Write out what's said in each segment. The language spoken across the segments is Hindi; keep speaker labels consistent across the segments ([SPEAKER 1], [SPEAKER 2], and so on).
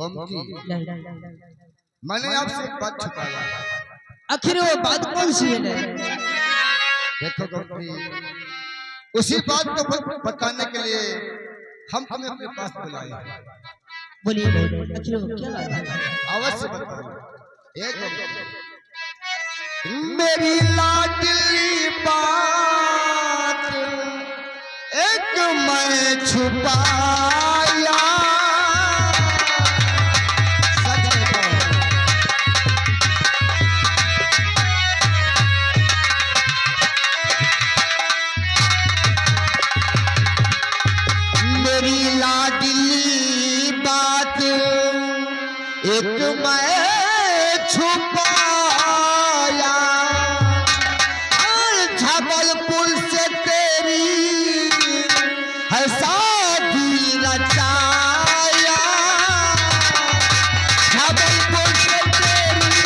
[SPEAKER 1] गोमती, मैंने आपसे एक बात छुपाया।
[SPEAKER 2] आखिर वो बात कौन सी है?
[SPEAKER 1] देखो गोमती, उसी बात को बताने के लिए हम तुम्हें अपने पास बुलाए।
[SPEAKER 2] बोलिए आखिर वो क्या बात है?
[SPEAKER 1] अवश्य बताओ। एक मेरी लाडली बात एक मैं छुपाया, सच बताओ। मेरी लाडली बात एक मैं छुपाया, जबलपुर से तेरी है शादी रचाया, जबलपुर से तेरी।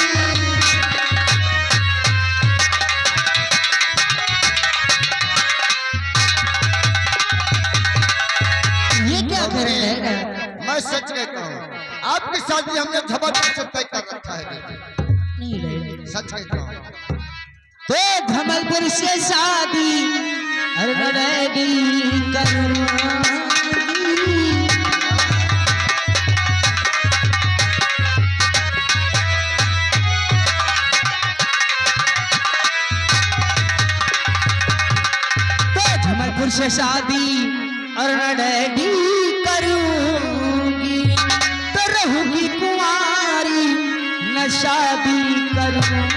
[SPEAKER 2] ये क्या कर रहे हैं?
[SPEAKER 1] मैं सच कहता हूँ, आपकी शादी हमने जबलपुर से तय कर रखा है।
[SPEAKER 2] नहीं नहीं,
[SPEAKER 1] सच कहता हूँ।
[SPEAKER 2] तो धमलपुर से शादी रेडी करूंगी। तो धमलपुर से शादी और रेडी करूंगी, तो रहूंगी कुंवारी न शादी करूंगी।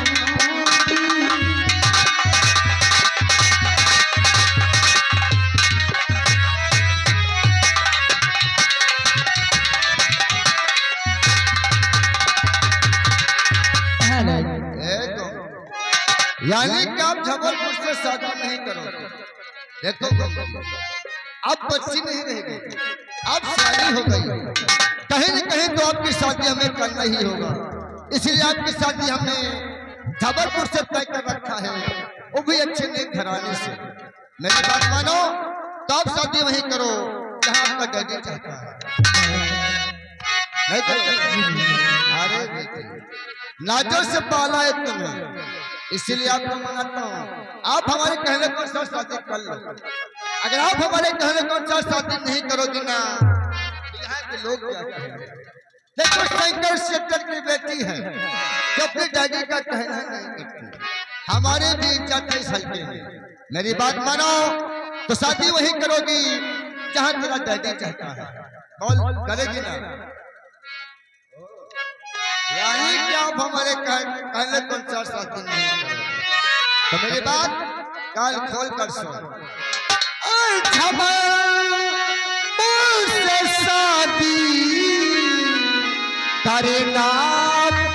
[SPEAKER 1] यानी कि आप जबलपुर से शादी नहीं करोगे। देखो अब बच्ची नहीं रहेगी, अब शादी हो गई। कहीं न कहीं तो आपकी शादी हमें करना ही होगा, इसलिए आपकी शादी हमने जबलपुर से तय कर रखा है, वो भी अच्छे नेक घराने से। मेरी बात मानो तो आप शादी वहीं करो जहाँ आपका डैडी चाहता है। नहीं तो अरे नाजो से पाला है तुम्हें, इसीलिए आपको मनाता हूँ। आप हमारे कहने को साथ शादी कर लो। अगर आप हमारे कहने को साथ शादी नहीं करोगे ना, तो यहाँ के लोग क्या कहेंगे? देखो शंकर शेट्टर की बेटी है जो अपने डैडी का कहना नहीं करती, हमारे भी इज्जत है हल्के में। मेरी बात मानो तो शादी वही करोगी जहाँ तेरा डैडी चाहता है। बोल करेगी ना? यानी कि आप हमारे कहने को साथ शादी नहीं करोगे, तो मेरी बात काल खोल कर सुन। जबलपुर से शादी करना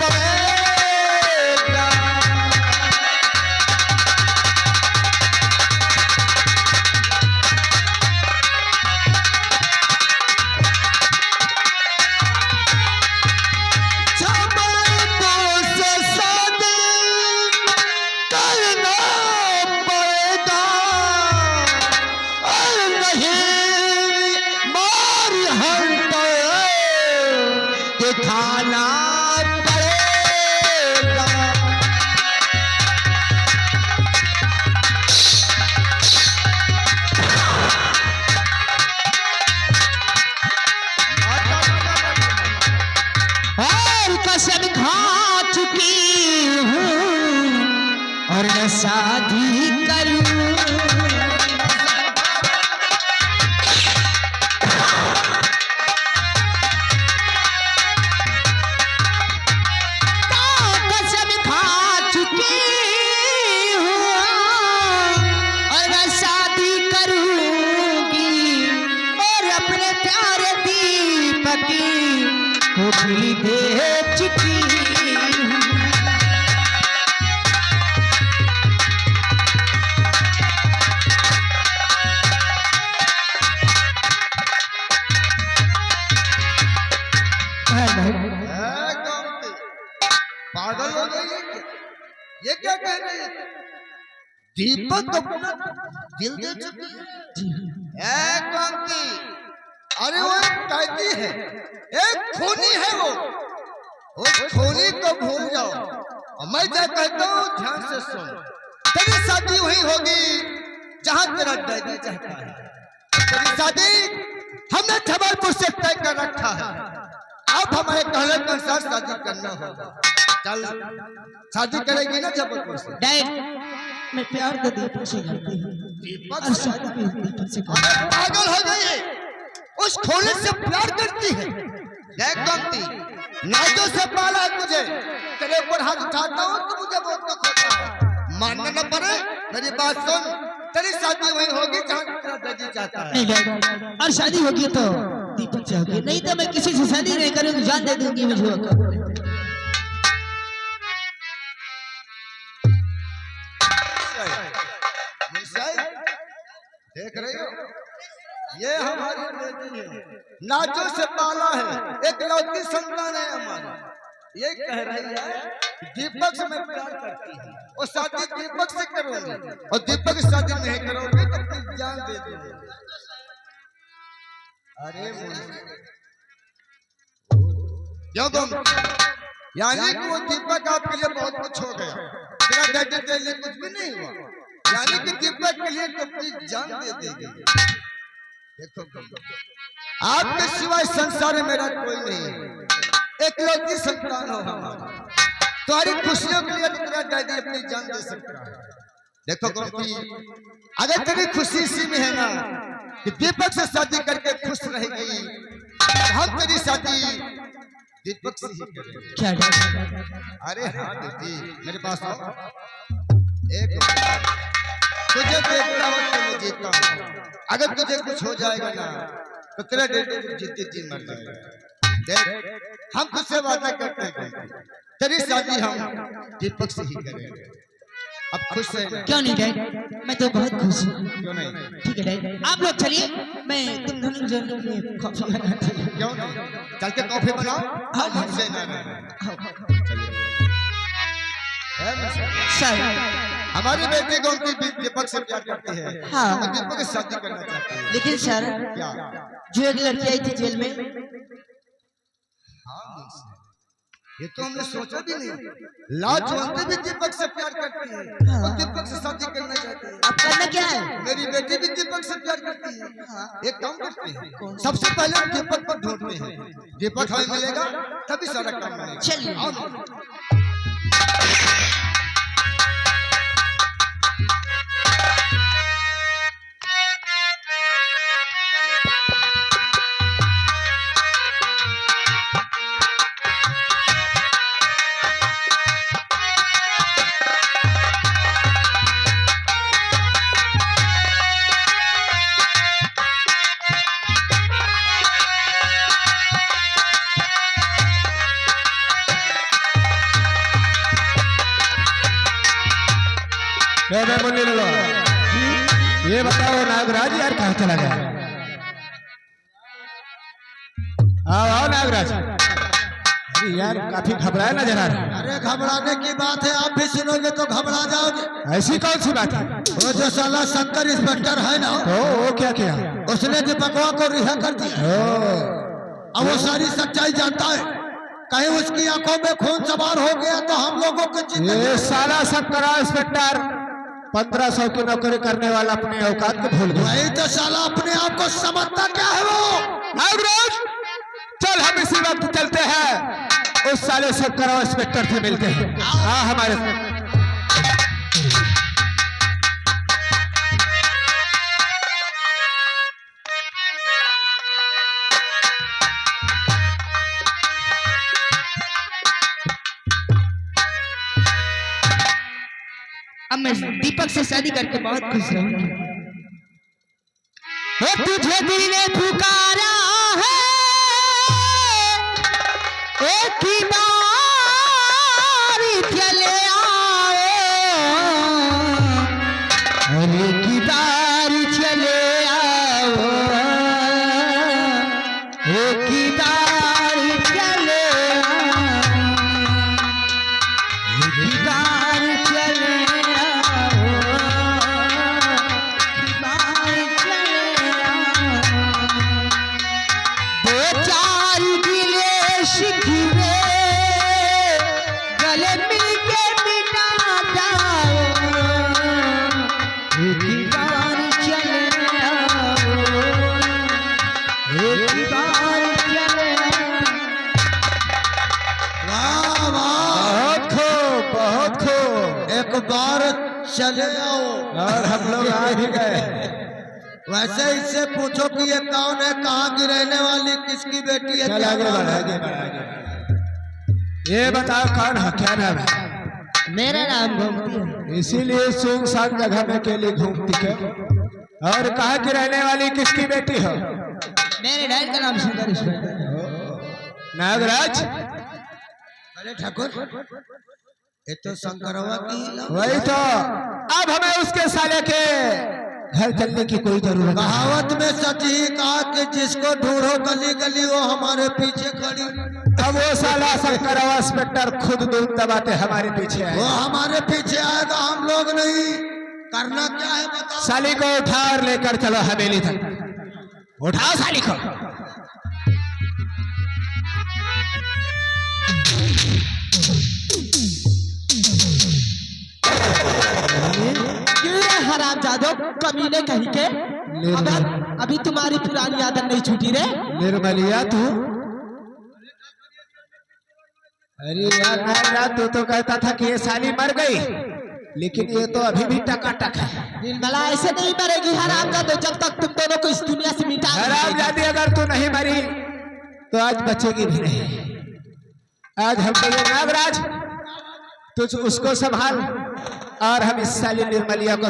[SPEAKER 1] पड़ेगा, जबलपुर से शादी करना पड़ेगा, और नहीं मार हंट के खाना पड़ेगा।
[SPEAKER 2] और कसम खा चुकी हूँ और न शादी करूं। तो कसम खा चुकी हूँ और न शादी करूंगी, और अपने प्यारे दीपक को दिल दे चुकी हूँ।
[SPEAKER 1] पागल हो गई है क्या? ये क्या कह रही है? दीपक अपना दिल दे चुकी है। कांति, अरे वो एक कैदी है, एक खूनी है वो खूनी को भूल जाओ। और मैं क्या कहता हूँ ध्यान से सुन, तेरी शादी वही होगी जहाँ तेरा डैडी चाहता है। तेरी शादी हमने जबलपुर से तय कर रखा है, अब हमारे कहने के अनुसार शादी करना होगा। चल शादी करेगी ना जबलपुर से?
[SPEAKER 2] डैड मैं प्यार तो दीपक से करती हूँ और शादी भी दीपक से करती हूँ।
[SPEAKER 1] पागल हो गई है, उस खूनी से प्यार करती है। देख गमती, नाजो से पाला है तुझे, तेरे ऊपर हाथ उठाता हूँ तो मुझे बहुत दुख होता है। मानना न पड़े मेरी बात सुन, तेरी शादी वही होगी जहाँ तेरा डैडी चाहता है।
[SPEAKER 2] नहीं डैड, और शादी होगी तो दीपक से होगी, नहीं तो मैं किसी से शादी नहीं करूंगी, जान दे दूंगी मुझे।
[SPEAKER 1] देख रहे हो, ये हमारी बेटी है, नाजो से पाला है, एक लौती संतान है हमारी। ये कह रही है दीपक से मैं प्यार करती हूँ और शादी दीपक से करूंगी, और दीपक से शादी नहीं करोगे तो अपनी जान दे दोगे। अरे क्यों तुम, यानी कि वो दीपक आपके लिए बहुत कुछ हो गया, तेरा डैडी के लिए कुछ भी नहीं हुआ, यानी कि दीपक के लिए तो अपनी जान दे देगी। देखो आपके सिवाय संसार में मेरा कोई नहीं है, एक लौती संतान हो हमारा, तुम्हारी खुशियों के लिए तेरा डैडी अपनी जान दे सकता है। देखो गोमती, अगर तेरी खुशी इसी में है ना कि दीपक से शादी करके खुश रहेगी, हम तेरी शादी दीपक से ही करेंगे।
[SPEAKER 2] क्या डैड?
[SPEAKER 1] अरे हाँ बेटी, मेरे पास आओ। एक तुझे देखता हो तो मैं जीता हूँ, अगर तुझे कुछ हो जाएगा ना तो तेरा डैडी जीते जी मर जाएगा। देख हम तुझसे वादा करते हैं, तेरी शादी हम दीपक से ही करेंगे। अब खुश है ना?
[SPEAKER 2] क्यों नहीं डैड, मैं तो बहुत खुश हूँ।
[SPEAKER 1] क्यों नहीं?
[SPEAKER 2] ठीक है डैड, आप लोग चलिए, मैं तुम दोनों जरूर में कॉफी बनाती हूँ।
[SPEAKER 1] क्यों नहीं? चल के कॉफी बनाओ,
[SPEAKER 2] हाँ,
[SPEAKER 1] हमसे ना रहना।
[SPEAKER 2] सर
[SPEAKER 1] हमारी बेटी गोमती दीपक से प्यार करती है,
[SPEAKER 2] हाँ।
[SPEAKER 1] और दीपक से शादी करना चाहती है।
[SPEAKER 2] लेकिन सर
[SPEAKER 1] क्या?
[SPEAKER 2] जो एक लड़की आई थी जेल में,
[SPEAKER 1] हाँ, ये तो हमने सोचा भी नहीं, लाज होते भी दीपक से प्यार करती है, और दीपक से शादी करना चाहती है।
[SPEAKER 2] अब करना क्या है?
[SPEAKER 1] मेरी बेटी भी दीपक से प्यार करती है। एक काम करते हैं, सबसे पहले हम दीपक पर ढूंढते हैं, दीपक हमें मिलेगा तभी सारा काम बनेगा।
[SPEAKER 2] चलिए।
[SPEAKER 1] आओ।
[SPEAKER 3] ये बताओ नागराज यार कहाँ चला गया? आओ आओ नागराज। अरे यार काफी घबराया नजर आ रहा है।
[SPEAKER 4] अरे घबराने की बात है, आप भी सुनोगे तो घबरा जाओगे।
[SPEAKER 3] ऐसी कौन सी बात है?
[SPEAKER 4] वो जो साला शंकर इंस्पेक्टर है ना,
[SPEAKER 3] वो क्या किया?
[SPEAKER 4] उसने दीपकवा को रिहा कर दिया। अब वो सारी सच्चाई जानता है, कहीं उसकी आंखों में खून सवार हो गया तो हम लोगों की
[SPEAKER 3] ये साला सब करा इंस्पेक्टर 1500 की नौकरी करने वाला अपने औकात को भूल गया।
[SPEAKER 4] वही तो साला अपने आप को समझता क्या है वो।
[SPEAKER 3] नागराज चल हम इसी वक्त चलते हैं, उस साले सब करा इंस्पेक्टर से मिलते हैं। हाँ हमारे साथ।
[SPEAKER 2] अब मैं दीपक से शादी करके बहुत खुश रहूंगी। तुझे दिल ने पुकारा है, एक ही बार चले आओ, एक ही बार चले आओ, एक ही बार चले आओ, एक ही बार चले आशिकी रे गले मिल के मिटा जाओ एक बार चले आओ एक बार चले
[SPEAKER 4] वाह वाह,
[SPEAKER 3] बहुत खूब, बहुत खूब।
[SPEAKER 4] एक बार चले आओ।
[SPEAKER 3] और हम लोग आ भी गए।
[SPEAKER 4] वैसे इससे पूछो कि ये कौन है, कहाँ की रहने वाली, किसकी बेटी है,
[SPEAKER 3] चल
[SPEAKER 4] क्या
[SPEAKER 3] आगे
[SPEAKER 4] नाम
[SPEAKER 3] बढ़,
[SPEAKER 4] है?
[SPEAKER 3] आगे बढ़, आगे बढ़। ये बताओ कौन है, क्या नाम है?
[SPEAKER 2] मेरा नाम घूमती है।
[SPEAKER 3] इसीलिए सुनसान जगह में अकेले घूमती है। और कहाँ की रहने वाली, किसकी बेटी हो?
[SPEAKER 2] मेरे डैड का नाम शंकर ईश्वर है।
[SPEAKER 3] नागराज,
[SPEAKER 4] अरे ठाकुर, ये तो शंकरवा की लव।
[SPEAKER 3] वही तो। अब हमें उसके साले के घर चलने की कोई जरूरत नहीं।
[SPEAKER 4] कहावत में सच ही कहा कि जिसको ढूंढो गली गली वो हमारे पीछे खड़ी।
[SPEAKER 3] अब वो साला शंकरवा इंस्पेक्टर खुद दूध दबाते हमारे पीछे
[SPEAKER 4] वो
[SPEAKER 3] आए।
[SPEAKER 4] हमारे पीछे आएगा, हम लोग नहीं। करना क्या है बताओ।
[SPEAKER 3] साली को उठा और लेकर चलो हवेली तक। उठाओ साली को।
[SPEAKER 2] हरामजादो कमीने कहीं के। अभी तुम्हारी पुरानी आदत नहीं छूटी रे।
[SPEAKER 3] निर्मलिया तू, अरे यार नागराज, तू तो कहता था कि ये साली मर गई, लेकिन ये तो अभी भी टकाटक है।
[SPEAKER 2] निर्मला ऐसे नहीं मरेगी हरामजादो, जब तक तुम दोनों को इस दुनिया से मिटा नहीं देगी।
[SPEAKER 3] हरामजादी, अगर तू नहीं मरी तो आज बचेगी भी नहीं। आज हम बोले नागराज तुझ उसको संभाल और हम इस साली निर्मलिया को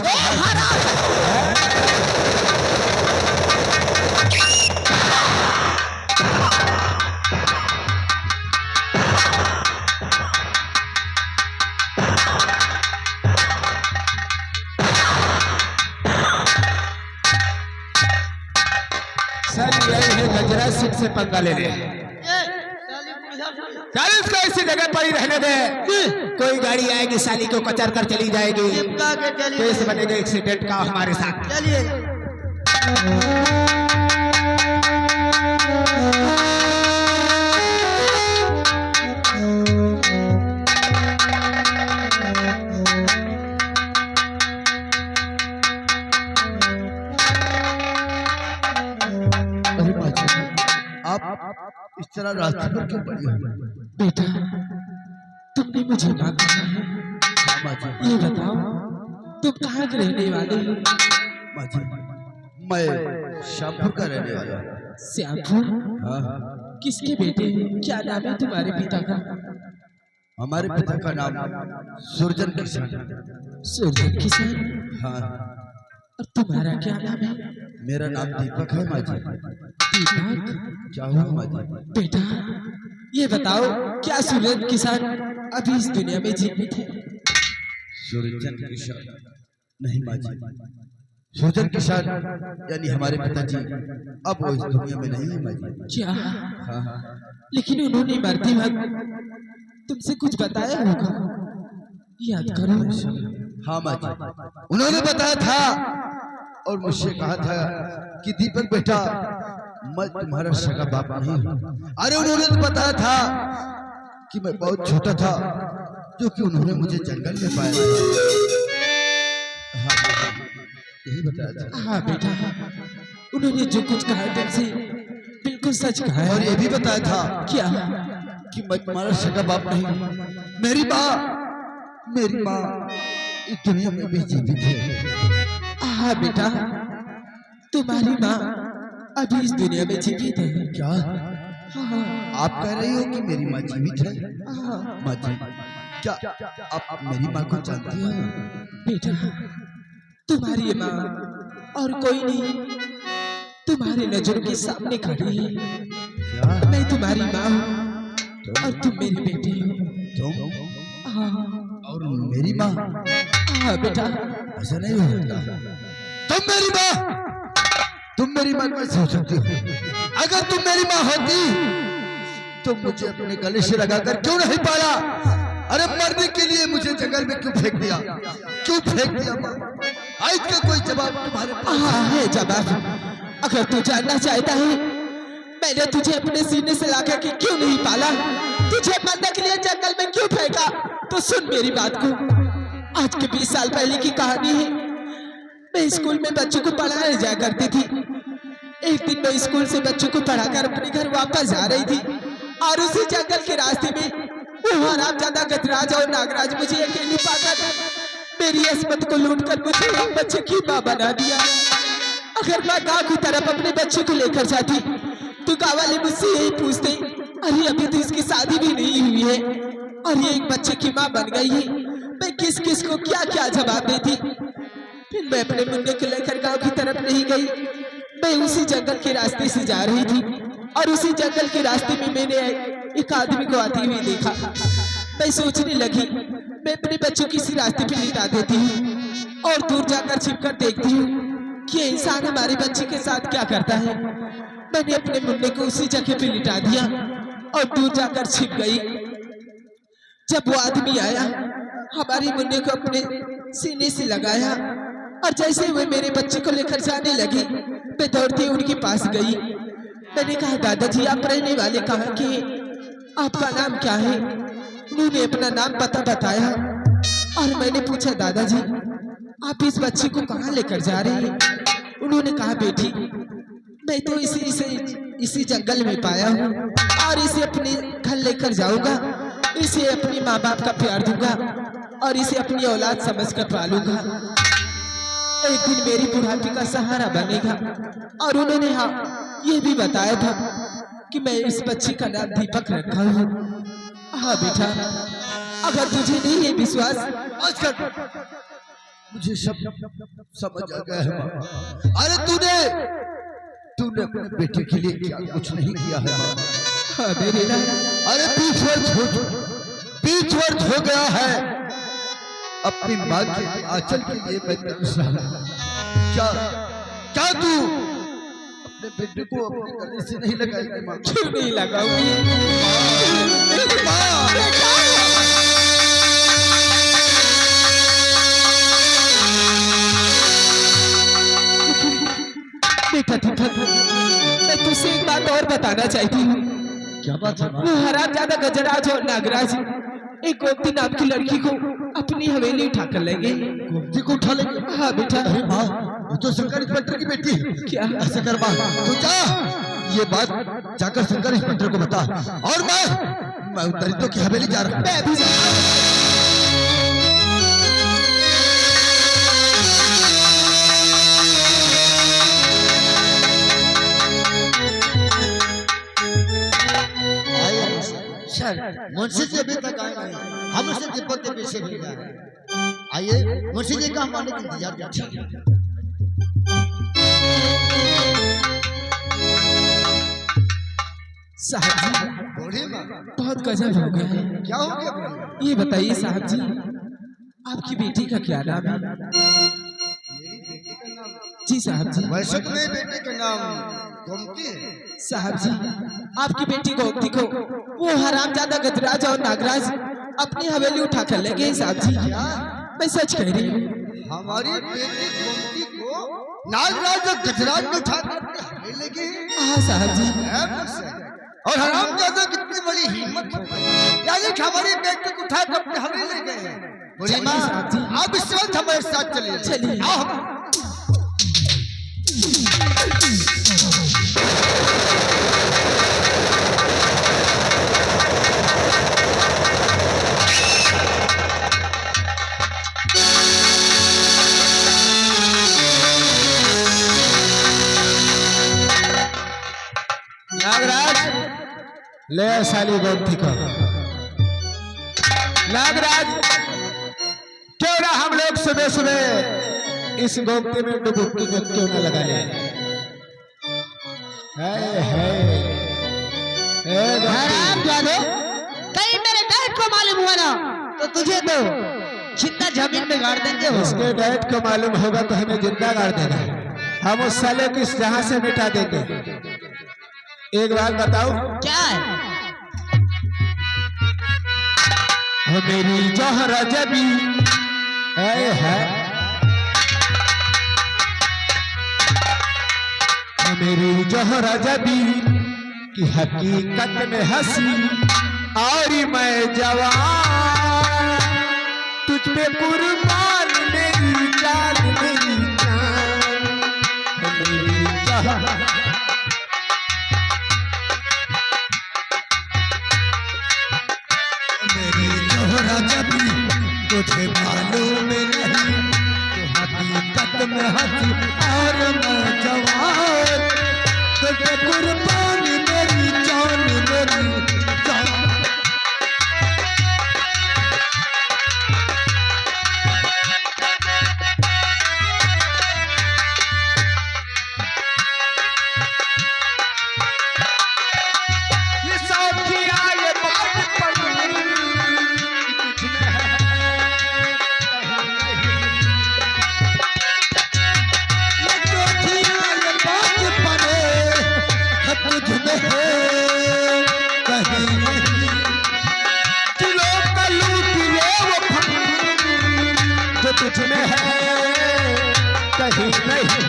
[SPEAKER 3] साली यही है गजरा सिंह से पंगा ले रहे हैं। चल इसको इसी जगह पर ही रहने दे। कोई गाड़ी आएगी साली को कचर कर चली जाएगी। केस बनेगा एक्सीडेंट का हमारे साथ।
[SPEAKER 2] चलिए
[SPEAKER 1] इस तरह रास्ते पर क्यों पड़ी हो?
[SPEAKER 2] बेटा, तुमने मुझे ना पूछा है। ये बताओ तुम कहाँ के रहने वाले हो?
[SPEAKER 1] मैं श्यामपुर का रहने वाला हूँ।
[SPEAKER 2] श्यामपुर?
[SPEAKER 1] हाँ,
[SPEAKER 2] किसके बेटे हो? क्या नाम है तुम्हारे पिता का?
[SPEAKER 1] हमारे पिता का नाम सुरजन किसान।
[SPEAKER 2] सुरजन किसान?
[SPEAKER 1] हाँ,
[SPEAKER 2] और तुम्हारा क्या नाम है?
[SPEAKER 1] मेरा नाम दीपक है माँ जी।
[SPEAKER 2] दीपक?
[SPEAKER 1] क्या हुआ माँ जी?
[SPEAKER 2] बेटा, ये बताओ क्या सुरजन किसान अभी इस दुनिया में जीवित है?
[SPEAKER 1] सुरजन किसान नहीं माँ जी, सुरजन किसान यानी हमारे पिताजी अब वो इस दुनिया में नहीं है माँ जी।
[SPEAKER 2] क्या?
[SPEAKER 1] हाँ हाँ,
[SPEAKER 2] लेकिन उन्होंने मरते वक्त तुमसे कुछ बताया होगा, याद करो।
[SPEAKER 1] हाँ माँ जी, उन्होंने बताया था और मुझसे कहा था कि दीपक बेटा मैं तुम्हारा सगा बाप नहीं हूँ। अरे उन्होंने तो बताया था कि मैं बहुत छोटा था, जो कि उन्होंने मुझे जंगल में पाया। हाँ, यही बताया था।
[SPEAKER 2] हाँ बेटा, उन्होंने जो कुछ कहा तुमसे बिल्कुल सच कहा है।
[SPEAKER 1] और ये भी बताया था
[SPEAKER 2] क्या?
[SPEAKER 1] कि मैं तुम्हारा सगा बाप नहीं हूँ। मेरी माँ इस दुनिया में भी जीवित है।
[SPEAKER 2] हाँ बेटा, तुम्हारी माँ अभी इस दुनिया में जीवित है।
[SPEAKER 1] क्या
[SPEAKER 2] हाँ,
[SPEAKER 1] आप कह रही हो कि मेरी माँ जीवित है?
[SPEAKER 2] हाँ।
[SPEAKER 1] माँ जी, क्या आप मेरी माँ को जानती हो?
[SPEAKER 2] बेटा, तुम्हारी माँ और कोई नहीं तुम्हारे नजरों के सामने खड़ी है।
[SPEAKER 1] क्या
[SPEAKER 2] मैं तुम्हारी माँ हूँ और तुम मेरे बेटे हो।
[SPEAKER 1] तुम
[SPEAKER 2] हाँ,
[SPEAKER 1] और मेरी माँ?
[SPEAKER 2] हाँ बेटा,
[SPEAKER 1] ऐसा नहीं हो सकता। तुम मेरी माँ कैसे हो सकती हो? अगर तुम मेरी माँ होती तो मुझे अपने गले से लगाकर क्यों नहीं पाला? अरे मरने के लिए मुझे जंगल में क्यों फेंक दिया? क्यों फेंक दिया माँ? आज का कोई जवाब तुम्हारे पास
[SPEAKER 2] हाँ है जवाब। अगर तू जानना चाहता है मैंने तुझे अपने सीने से लाकर के क्यों नहीं पाला? तुझे मरने के लिए जंगल में क्यों फेंका? तो सुन मेरी बात को। आज के 20 साल पहले की कहानी है। मैं स्कूल में बच्चों को पढ़ाने जाया करती थी। एक दिन मैं स्कूल से बच्चों को पढ़ाकर अपने घर वापस जा रही थी और उसी जंगल के रास्ते में वो हरामजादा गजराज और नागराज मुझे अकेली पाकर मेरी अस्मत को लूटकर मुझे एक बच्चे की मां बना दिया। अगर मैं गांव की तरफ अपने बच्चे को लेकर जाती तो गाँव वाले मुझसे यही पूछते, अरे अभी तो इसकी शादी भी नहीं हुई है और ये एक बच्चे की माँ बन गई है। मैं किस किस को क्या क्या जवाब देती। फिर मैं अपने मुन्ने को लेकर गांव की तरफ नहीं गई। मैं उसी जंगल के रास्ते से जा रही थी और उसी जंगल के रास्ते में मैंने एक आदमी को आती हुई देखा। मैं सोचने लगी मैं अपने बच्चों को इसी रास्ते पे लिटा देती हूँ और दूर जाकर छिपकर देखती हूँ कि इंसान हमारे बच्चे के साथ क्या करता है। मैंने अपने मुन्ने को उसी जगह पे लिटा दिया और दूर जाकर छिप गई। जब वो आदमी आया, हमारी मुन्ने को अपने सीने से लगाया और जैसे वो मेरे बच्चे को लेकर जाने लगी, मैं दौड़ती उनके पास गई। मैंने कहा, दादाजी आप रहने वाले कहाँ के? आपका नाम क्या है? उन्होंने अपना नाम पता बताया और मैंने पूछा, दादाजी आप इस बच्चे को कहाँ लेकर जा रहे हैं? उन्होंने कहा, बेटी मैं तो इसी जंगल में पाया हूँ और इसे अपने घर लेकर जाऊंगा। इसे अपने माँ बाप का प्यार दूंगा और इसे अपनी औलाद समझकर पालूंगा। एक दिन मेरी बुढ़ापी का सहारा बनेगा। और उन्होंने हाँ ये भी बताया था कि मैं इस बच्चे का नाम दीपक रखा हूँ। हाँ बेटा, अगर तुझे नहीं है विश्वास,
[SPEAKER 4] मुझे सब समझ आ गया है माँ। अरे तूने अपने बेटे के लिए क्या कुछ नहीं किया है माँ।
[SPEAKER 2] हाँ मेरे ना,
[SPEAKER 4] अरे 20 वर्ष हो गया है अपनी माँ के आंचल के लिए मैं तरस रहा हूं। क्या तू अपने बेटे को अपने गले से नहीं लगाएगी माँ?
[SPEAKER 2] क्यों नहीं लगाऊंगी? बेटा दीपक, मैं तुझसे एक बात और बताना चाहती हूँ।
[SPEAKER 4] क्या बात है?
[SPEAKER 2] वो हरामजादा गजराज और नागराज एक गोमती नाम की लड़की को अपनी हवेली उठा कर लेंगे।
[SPEAKER 4] गोमती को उठा लेंगे?
[SPEAKER 2] हाँ बेटा।
[SPEAKER 4] अरे माँ, वो तो शंकर इंस्पेक्टर की बेटी है।
[SPEAKER 2] क्या?
[SPEAKER 4] ऐसे कर माँ, तू जा ये बात जाकर शंकर इंस्पेक्टर को बता। और मैं दलितों की हवेली जा रहा हूँ।
[SPEAKER 1] मुंशी जी अभी तक आए नहीं, हम उसे तिब्बत के पीछे भी जा रहे हैं। आइए मुंशी जी का हमारे इंतजार करते हैं।
[SPEAKER 2] साहब जी,
[SPEAKER 1] बोलिए माँ,
[SPEAKER 2] बहुत गजब हो गया है।
[SPEAKER 1] क्या हो गया बोलिए?
[SPEAKER 2] ये बताइए साहब जी, आपकी बेटी का क्या नाम है?
[SPEAKER 1] मेरी बेटी का नाम?
[SPEAKER 2] जी साहब जी।
[SPEAKER 1] वैसे तो मेरी बेटी का नाम गोमती है।
[SPEAKER 2] साहब जी, आपकी बेटी गोमती को वो हरामजादा गजराज और नागराज अपनी हवेली उठा कर लेंगे साहब जी। मैं सच कह रही हूँ।
[SPEAKER 1] हमारी बेटी गोमती को नागराज और गजराज में उठा कर हवेली लेके?
[SPEAKER 2] हाँ साहब जी।
[SPEAKER 1] और हरामजादा कितनी बड़ी हिम्मत हो गई, यानी कि हमारी बेटी को उठा कर अपने हवेली ले गए हैं। बोलिए माँ, आप इस वक्त हमारे साथ चलिए।
[SPEAKER 2] चलिए।
[SPEAKER 1] आओ।
[SPEAKER 3] नागराज ले साली गोमती को। नागराज, क्यों ना हम लोग सुबह सुबह इस गोमती में डुबकी में क्यों ना लगा ले?
[SPEAKER 5] हराम जादो, कहीं मेरे डैड को मालूम हुआ ना तो तुझे तो जिंदा जमीन में गाड़ देंगे। हो
[SPEAKER 3] उसके डैड को मालूम होगा तो हमें जिंदा गाड़ देगा। हम उस साले को इस जहां से मिटा देंगे। एक बात बताओ,
[SPEAKER 5] क्या है?
[SPEAKER 3] मेरी जोहरा जबी है, मेरी जोहरा जबी कि हकीकत में हंसी और मैं जवान, तुझ पे कुर्बान मेरी जान मेरी जान मेरी जान।
[SPEAKER 4] मेरी जोहरा जबी तुझे मालूम नहीं, तो हकीकत में हंसी और मैं जवान, तुझे कुर्बानी मेरी जान मेरी जान।
[SPEAKER 3] ये सौखिया ये बाटपन तुझ में है तुझ में है कहीं नहीं।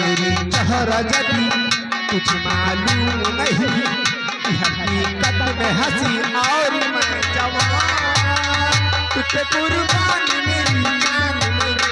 [SPEAKER 3] मेरी चेहरा जबी कुछ मालूम नहीं, कि हकीकत में हंसी और मैं जवान, तुझ पे कुर्बान मेरी जान मेरी।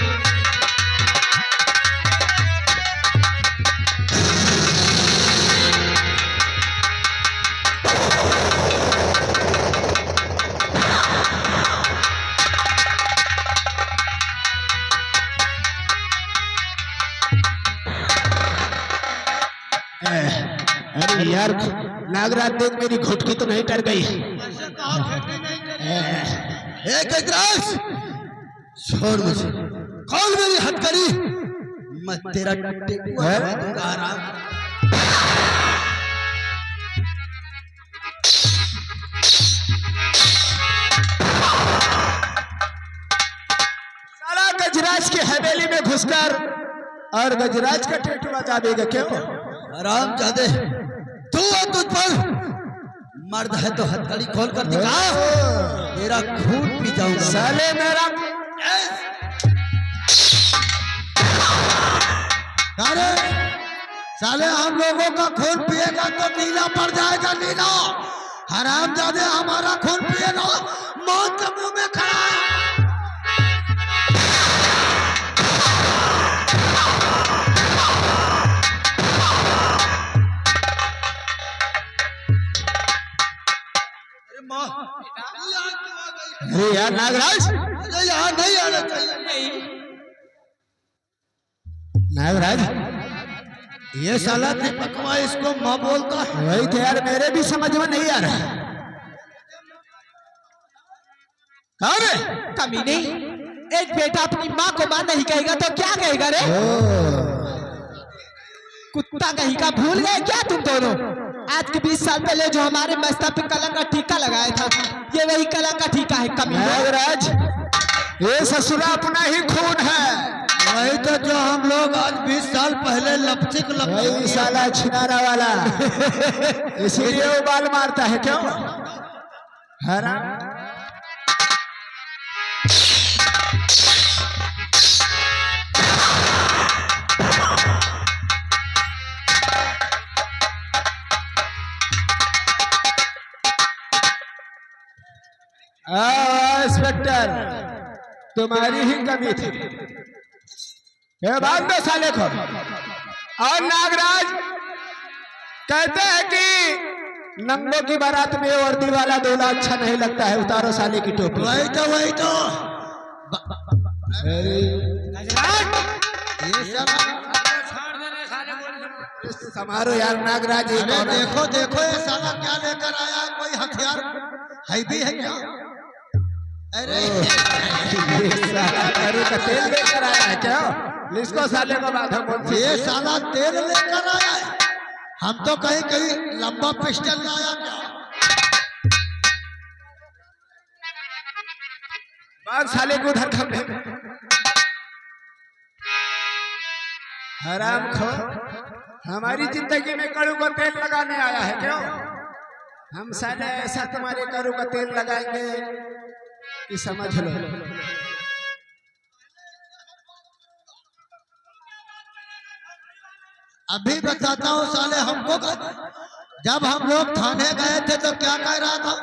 [SPEAKER 3] अरे यार नागराज देख मेरी घुटकी तो नहीं डर गई।
[SPEAKER 4] छोड़ मुझे, खोल मेरी हथकड़ी, मैं तेरा टेकुआ दूंगा आराम।
[SPEAKER 3] साला गजराज की हवेली में घुसकर और गजराज का टेटुआ जाबेगा क्यों?
[SPEAKER 4] आराम जादे तू है, तुझ पर मर्द है तो हथकड़ी खोल कर दिखा, तेरा खून पी जाऊंगा।
[SPEAKER 3] साले मेरा
[SPEAKER 4] अरे साले हम लोगों का खून पिएगा तो नीला पड़ जाएगा नीला। हराम जादे हमारा खून पिएगा मौत के मुंह में खड़ा।
[SPEAKER 3] अरे यार नागराज,
[SPEAKER 4] अरे यहाँ नहीं आना चाहिए।
[SPEAKER 3] नागराज
[SPEAKER 4] ये साला दीपकवा इसको माँ बोलता है।
[SPEAKER 3] वही तो यार मेरे भी समझ में नहीं आ रहा। कौन है?
[SPEAKER 2] कमीने, एक बेटा अपनी माँ को माँ नहीं कहेगा तो क्या कहेगा रे? कुत्ता कहीं का भूल गए क्या तुम दोनों? आज के 20 साल पहले जो हमारे मस्ता पे कलंक का टीका लगाया था, ये वही कलंक का टीका है कमीने।
[SPEAKER 3] नागराज ये ससुरा अपना ही खून है।
[SPEAKER 4] वही तो जो हम लोग आज 20 साल पहले लपचिक
[SPEAKER 3] वही साला छिनारा वाला इसीलिए वो बाल मारता है क्यों? हराम। इंस्पेक्टर तुम्हारी ही कमी थी, ये बात दो साले को। और नागराज कहते हैं कि नंगों की बारात में वर्दी वाला दूल्हा अच्छा नहीं लगता है, उतारो साले की टोपी।
[SPEAKER 4] वही तो
[SPEAKER 3] समारो यार नागराज।
[SPEAKER 4] अरे देखो देखो ये साला क्या लेकर आया है, कोई हथियार है भी है क्या? अरे
[SPEAKER 3] ये साला करू का तेल लेकर आया है क्या? इसको साले को बात हम बोलते
[SPEAKER 4] ये साला तेल लेकर आया है, हम तो कहीं कहीं लंबा पिस्टल लाया क्या?
[SPEAKER 3] बात साले को उधर खम दे। हराम खो हमारी जिंदगी में कड़ू को तेल लगाने आया है क्यों? हम साले ऐसा तुम्हारे कड़ू का तेल लगाएंगे कि समझ लो।
[SPEAKER 1] अभी बताता हूँ साले हमको जब हम लोग थाने गए थे तो क्या कह रहा था,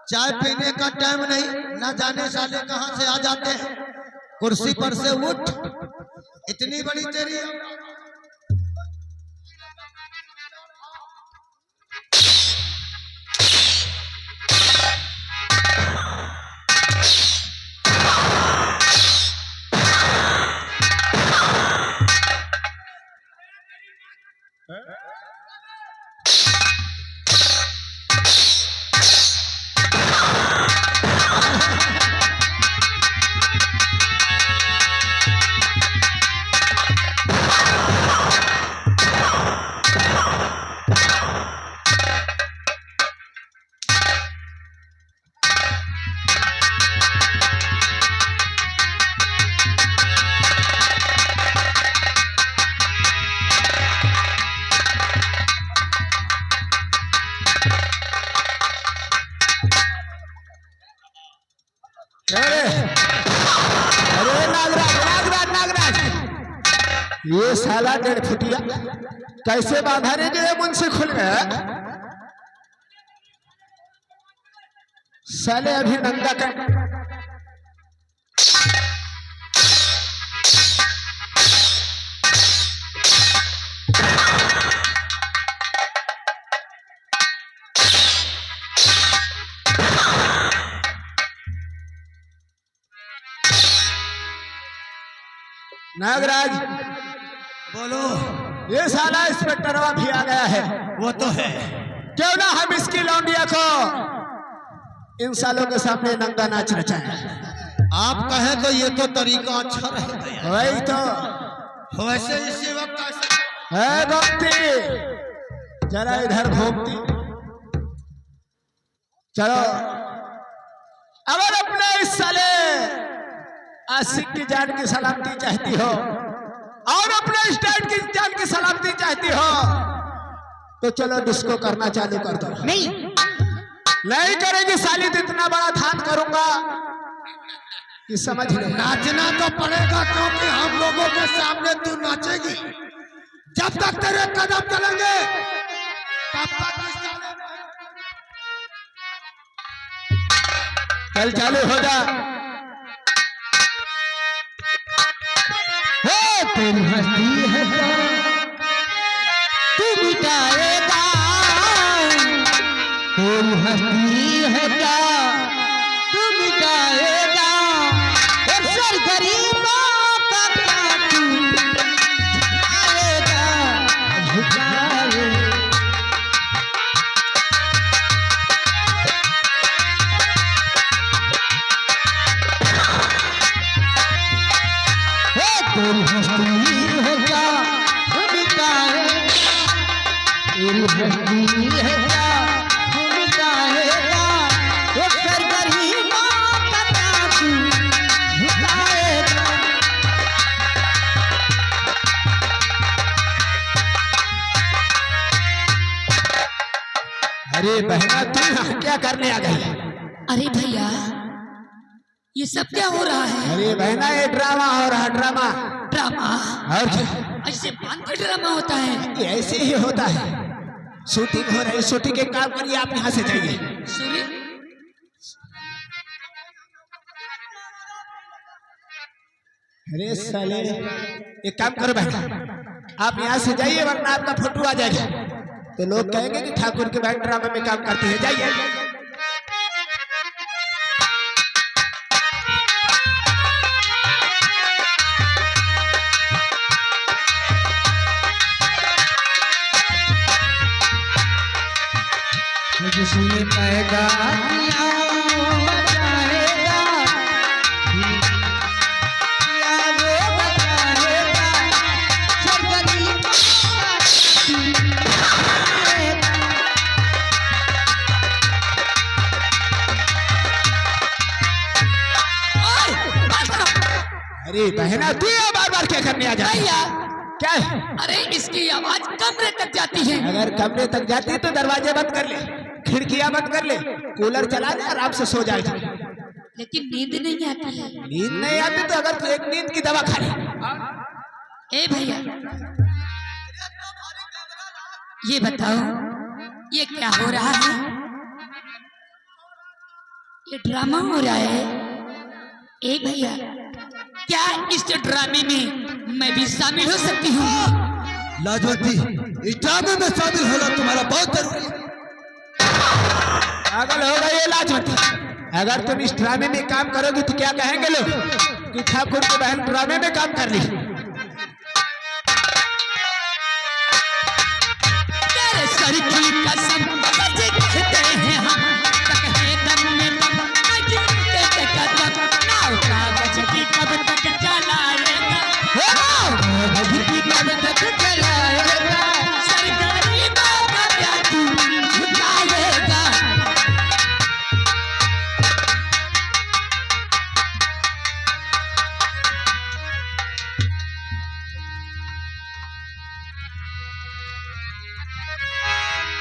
[SPEAKER 1] चाय पीने का टाइम नहीं, न जाने साले कहाँ से आ जाते हैं, कुर्सी पर से उठ, इतनी बड़ी तेरी।
[SPEAKER 3] अरे नागराज नागराज नागराज, ये साला 1.5 फुटिया कैसे बांधने गए मुझसे खुल गया साले, अभी नंगा कर। नागराज
[SPEAKER 1] बोलो।
[SPEAKER 3] ये साला इंस्पेक्टरवा भी आ गया है।
[SPEAKER 1] वो तो है,
[SPEAKER 3] क्यों ना हम इसकी लौंडिया को इन सालों के सामने नंगा नाच नचाएं।
[SPEAKER 1] आप कहें तो ये तो तरीका अच्छा रहेगा।
[SPEAKER 3] वही तो।
[SPEAKER 1] वैसे इसी वक्त
[SPEAKER 3] है गोमती, जरा इधर घूमती। चलो, अगर अपने इस साले आशिक की जान की सलामती चाहती हो और अपने स्टैंड की जान की सलामती चाहती हो तो चलो डिस्को करना चालू कर दो। नहीं करेगी साली तो इतना बड़ा थान करूंगा कि समझ ले।
[SPEAKER 1] नाचना तो पड़ेगा क्योंकि हम लोगों के सामने तू नाचेगी। जब तक तेरे कदम चलेंगे तब तक इस साले
[SPEAKER 3] चल चालू हो जा।
[SPEAKER 2] तेरी हस्ती है तू मिटाएगा, तेरी हस्ती है क्या तू मिटाएगा, अक्सर गरीबों का क्या तू झुकाएगा, झुकाएगा। तेरी हस्ती है क्या मिटाएगा, तेरी हस्ती है क्या मिटाएगा, अक्सर गरीबों का क्या तू झुकाएगा।
[SPEAKER 3] अरे बहना तू यहाँ क्या करने आ गई?
[SPEAKER 6] अरे भैया ये सब क्या हो रहा है?
[SPEAKER 3] अरे बहना ये ड्रामा हो रहा, ड्रामा।
[SPEAKER 6] ड्रामा?
[SPEAKER 3] और क्या?
[SPEAKER 6] ऐसे बांध के ड्रामा होता है?
[SPEAKER 3] ये ऐसे ही होता है। शूटिंग हो रही है, शूटिंग के काम करिए, आप यहाँ से जाइए।
[SPEAKER 6] सूर्य
[SPEAKER 3] अरे साले, एक काम करो बहना, आप यहाँ से जाइए वरना आपका फोटो आ जाएगा तो लोग कहेंगे कि ठाकुर के बहन ड्रामा में काम करती है। जाइए।
[SPEAKER 2] जिसने पैदा किया बचाएगा, किया वो बचाएगा, सरगरी
[SPEAKER 3] अरे बहना तू बार बार क्या करने आ जाए? क्या है?
[SPEAKER 6] अरे इसकी आवाज कमरे तक जाती है।
[SPEAKER 3] अगर कमरे तक जाती है तो दरवाजे बंद कर ले, खिड़कियां बंद कर ले, कूलर चला ले, आराम से सो जाए।
[SPEAKER 6] लेकिन नींद नहीं आती है।
[SPEAKER 3] नींद नहीं आती तो अगर तू एक नींद की दवा खा ले।
[SPEAKER 6] ए भैया, ये बताओ ये क्या हो रहा है? ये ड्रामा हो रहा है। ए भैया, क्या इस ड्रामे में मैं भी शामिल हो सकती हूँ?
[SPEAKER 4] लाजवंती, इस ड्रामे में शामिल होना तुम्हारा बहुत जरूरी है।
[SPEAKER 3] पागल हो गई है लाजवंती। अगर तुम इस ड्रामे में काम करोगी तो क्या कहेंगे लोग कि ठाकुर की बहन ड्रामे में काम कर ली।
[SPEAKER 6] तेरे सर की